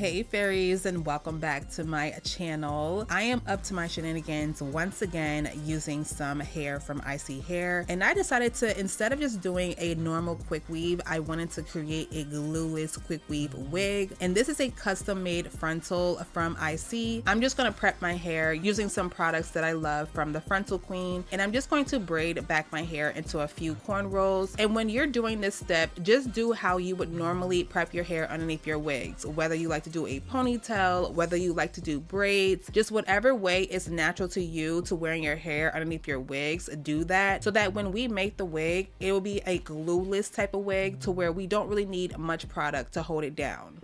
Hey fairies, and welcome back to my channel. I am up to my shenanigans once again using some hair from 𝐈𝐒𝐄𝐄, and I decided to, instead of just doing a normal quick weave, I wanted to create a glueless quick weave wig. And this is a custom made frontal from 𝐈𝐒𝐄𝐄. I'm just going to prep my hair using some products that I love from the Frontal Queen, and I'm just going to braid back my hair into a few cornrows. And when you're doing this step, just do how you would normally prep your hair underneath your wigs, whether you like to do a ponytail, whether you like to do braids, just whatever way is natural to you to wearing your hair underneath your wigs, do that, so that when we make the wig, it will be a glueless type of wig to where we don't really need much product to hold it down.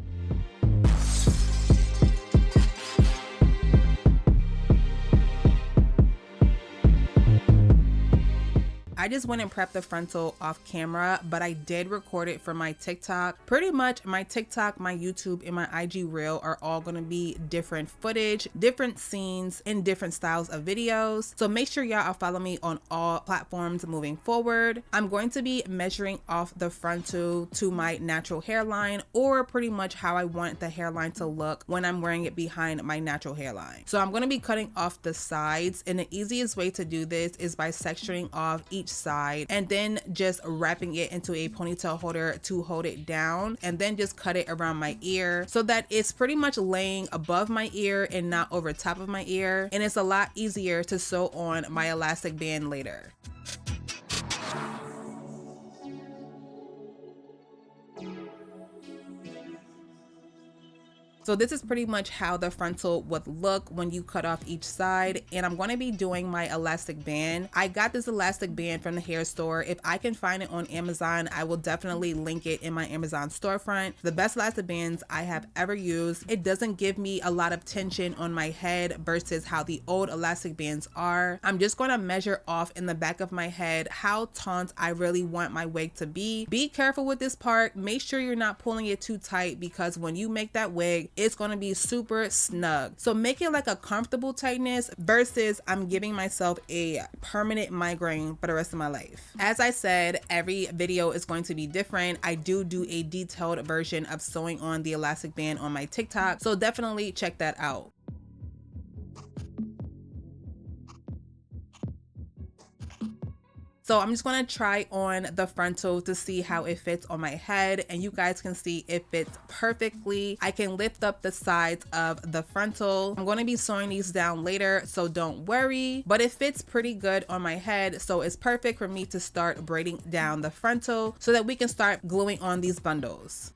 I just went and prepped the frontal off camera, but I did record it for my TikTok. Pretty much my TikTok, my YouTube, and my IG reel are all gonna be different footage, different scenes, and different styles of videos. So make sure y'all follow me on all platforms moving forward. I'm going to be measuring off the frontal to my natural hairline, or pretty much how I want the hairline to look when I'm wearing it behind my natural hairline. So I'm gonna be cutting off the sides, and the easiest way to do this is by sectioning off each side and then just wrapping it into a ponytail holder to hold it down, and then just cut it around my ear so that it's pretty much laying above my ear and not over top of my ear, and it's a lot easier to sew on my elastic band later. So this is pretty much how the frontal would look when you cut off each side, and I'm going to be doing my elastic band. I got this elastic band from the hair store. If I can find it on Amazon, I will definitely link it in my Amazon storefront. The best elastic bands I have ever used. It doesn't give me a lot of tension on my head versus how the old elastic bands are. I'm just going to measure off in the back of my head how taut I really want my wig to be. Be careful with this part. Make sure you're not pulling it too tight, because when you make that wig, it's going to be super snug. So make it like a comfortable tightness versus I'm giving myself a permanent migraine for the rest of my life. As I said, every video is going to be different. I do a detailed version of sewing on the elastic band on my TikTok, so definitely check that out. So I'm just going to try on the frontal to see how it fits on my head, and you guys can see it fits perfectly. I can lift up the sides of the frontal. I'm going to be sewing these down later, so don't worry, but it fits pretty good on my head, so it's perfect for me to start braiding down the frontal so that we can start gluing on these bundles.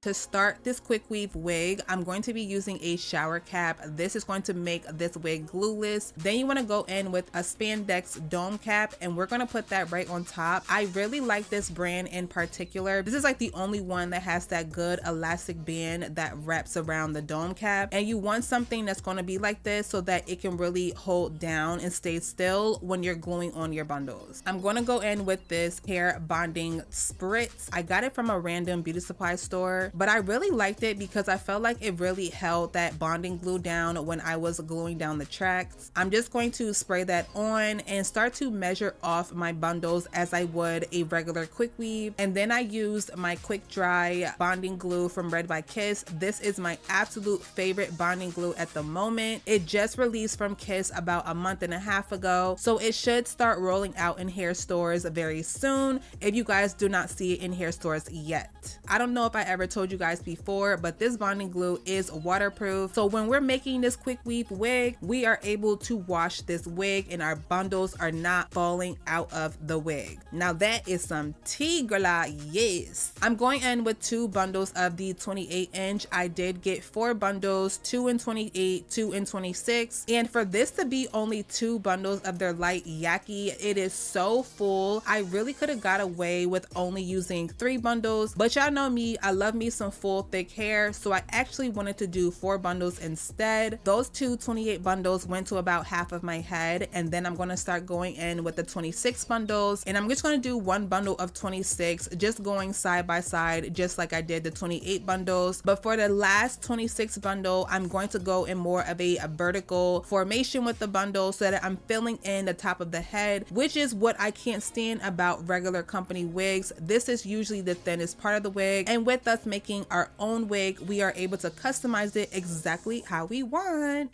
To start this quick weave wig, I'm going to be using a shower cap. This is going to make this wig glueless. Then you want to go in with a spandex dome cap, and we're going to put that right on top. I really like this brand in particular. This is like the only one that has that good elastic band that wraps around the dome cap, and you want something that's going to be like this so that it can really hold down and stay still when you're gluing on your bundles. I'm going to go in with this hair bonding spritz. I got it from a random beauty supply store, but I really liked it because I felt like it really held that bonding glue down when I was gluing down the tracks. I'm just going to spray that on and start to measure off my bundles as I would a regular quick weave. And then I used my quick dry bonding glue from Red by Kiss. This is my absolute favorite bonding glue at the moment. It just released from Kiss about a month and a half ago, so it should start rolling out in hair stores very soon if you guys do not see it in hair stores yet. I don't know if I ever told you guys before, but this bonding glue is waterproof, so when we're making this quick weave wig, we are able to wash this wig and our bundles are not falling out of the wig. Now that is some tea, girl. Yes, I'm going in with 2 bundles of the 28-inch. I did get 4 bundles, 2 in 28, 2 in 26, and for this to be only 2 bundles of their light Yaki, it is so full. I really could have got away with only using 3 bundles, but y'all know me, I love me some full thick hair, so I actually wanted to do 4 bundles instead. Those two 28 bundles went to about half of my head, and then I'm going to start going in with the 26 bundles, and I'm just going to do 1 bundle of 26, just going side by side, just like I did the 28 bundles. But for the last 26 bundle, I'm going to go in more of a vertical formation with the bundle so that I'm filling in the top of the head, which is what I can't stand about regular company wigs. This is usually the thinnest part of the wig, and with us making our own wig, we are able to customize it exactly how we want.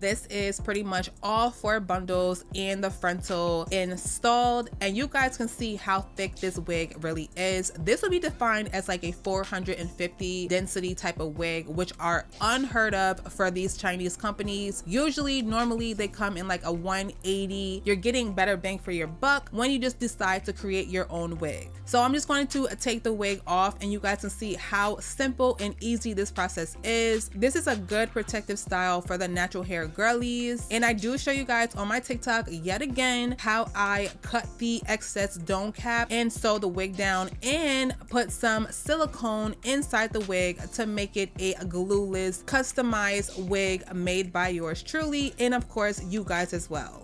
This is pretty much all 4 bundles and the frontal installed, and you guys can see how thick this wig really is. This will be defined as like a 450 density type of wig, which are unheard of for these Chinese companies. Usually, normally they come in like a 180. You're getting better bang for your buck when you just decide to create your own wig. So I'm just going to take the wig off, and you guys can see how simple and easy this process is. This is a good protective style for the natural hair girlies, and I do show you guys on my TikTok yet again how I cut the excess dome cap and sew the wig down and put some silicone inside the wig to make it a glueless customized wig made by yours truly, and of course you guys as well.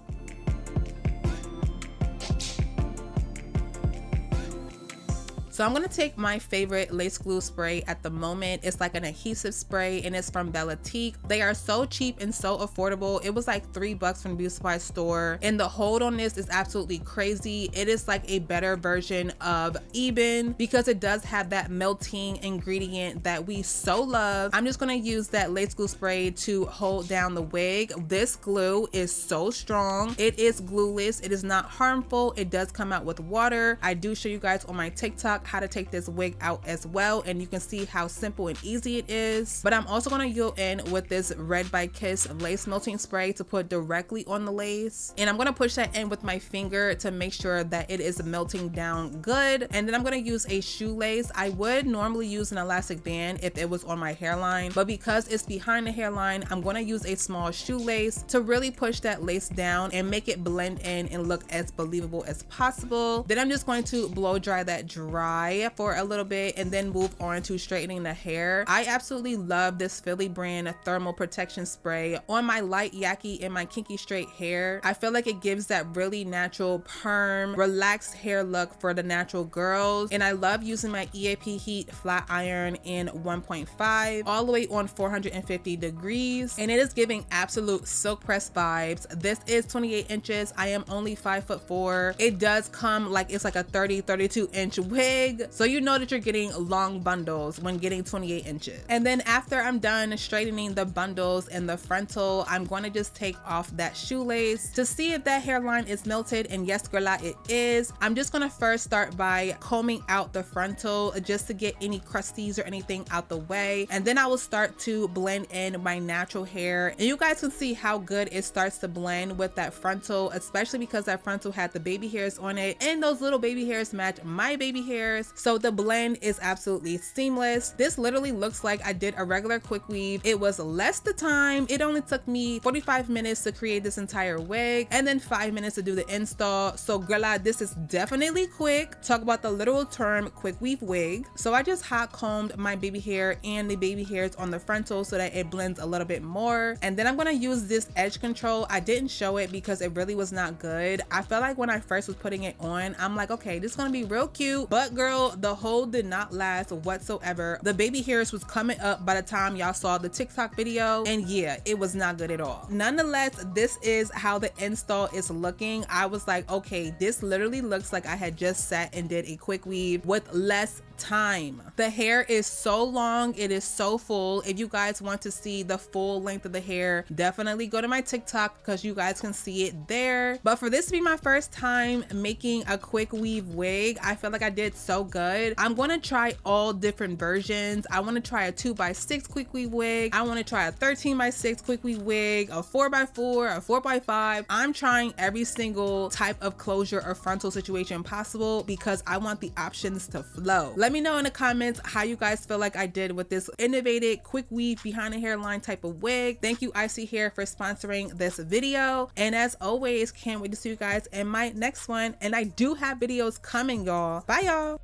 So I'm going to take my favorite lace glue spray at the moment. It's like an adhesive spray, and it's from 𝐵𝐿𝐼𝐻. They are so cheap and so affordable. It was like $3 from the beauty supply store, and the hold on this is absolutely crazy. It is like a better version of Eben because it does have that melting ingredient that we so love. I'm just going to use that lace glue spray to hold down the wig. This glue is so strong. It is glueless. It is not harmful. It does come out with water. I do show you guys on my TikTok how to take this wig out as well, and you can see how simple and easy it is. But I'm also going to go in with this Red by Kiss lace melting spray to put directly on the lace, and I'm going to push that in with my finger to make sure that it is melting down good. And then I'm going to use a shoelace. I would normally use an elastic band if it was on my hairline, but because it's behind the hairline, I'm going to use a small shoelace to really push that lace down and make it blend in and look as believable as possible. Then I'm just going to blow dry that dry for a little bit and then move on to straightening the hair. I absolutely love this Philly brand thermal protection spray on my light Yaki and my kinky straight hair. I feel like it gives that really natural perm relaxed hair look for the natural girls, and I love using my EAP heat flat iron in 1.5 all the way on 450 degrees, and it is giving absolute silk press vibes. This is 28 inches. I am only 5'4". It does come like it's like a 32 inch wig, so you know that you're getting long bundles when getting 28 inches. And then after I'm done straightening the bundles and the frontal, I'm going to just take off that shoelace to see if that hairline is melted, and yes girl, it is. I'm just going to first start by combing out the frontal just to get any crusties or anything out the way, and then I will start to blend in my natural hair, and you guys can see how good it starts to blend with that frontal, especially because that frontal had the baby hairs on it, and those little baby hairs match my baby hairs, so the blend is absolutely seamless. This literally looks like I did a regular quick weave. It was less the time. It only took me 45 minutes to create this entire wig and then 5 minutes to do the install. So girl, this is definitely quick. Talk about the literal term quick weave wig. So I just hot combed my baby hair and the baby hairs on the frontal so that it blends a little bit more, and then I'm going to use this edge control. I didn't show it because it really was not good. I felt like when I first was putting it on, I'm like, okay, this is going to be real cute, but girl, the hold did not last whatsoever. The baby hairs was coming up by the time y'all saw the TikTok video, and yeah, it was not good at all. Nonetheless, this is how the install is looking. I was like, okay, this literally looks like I had just sat and did a quick weave with less time. The hair is so long, it is so full. If you guys want to see the full length of the hair, definitely go to my TikTok because you guys can see it there. But for this to be my first time making a quick weave wig, I feel like I did so good. I'm going to try all different versions. I want to try a 2x6 quick weave wig. I want to try a 13x6 quick weave wig, a 4x4, a 4x5. I'm trying every single type of closure or frontal situation possible because I want the options to flow. Let me know in the comments how you guys feel like I did with this innovative quick weave behind the hairline type of wig. Thank you 𝐈𝐒𝐄𝐢 Hair for sponsoring this video, and as always, can't wait to see you guys in my next one. And I do have videos coming, y'all. Bye, y'all.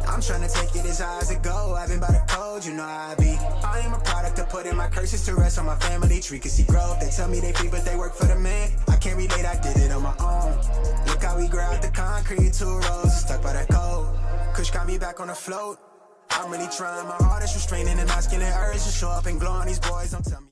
I'm tryna take it as high as it go. I've been by the code, you know how I be. I am a product of putting my curses to rest on my family tree. Can see growth, they tell me they free, but they work for the man. I can't relate, I did it on my own. Look how we grow out the concrete, 2 rows, stuck by that code. Kush got me back on the float. I'm really trying my hardest, restraining and masculine urge to show up and glow on these boys. Don't tell me.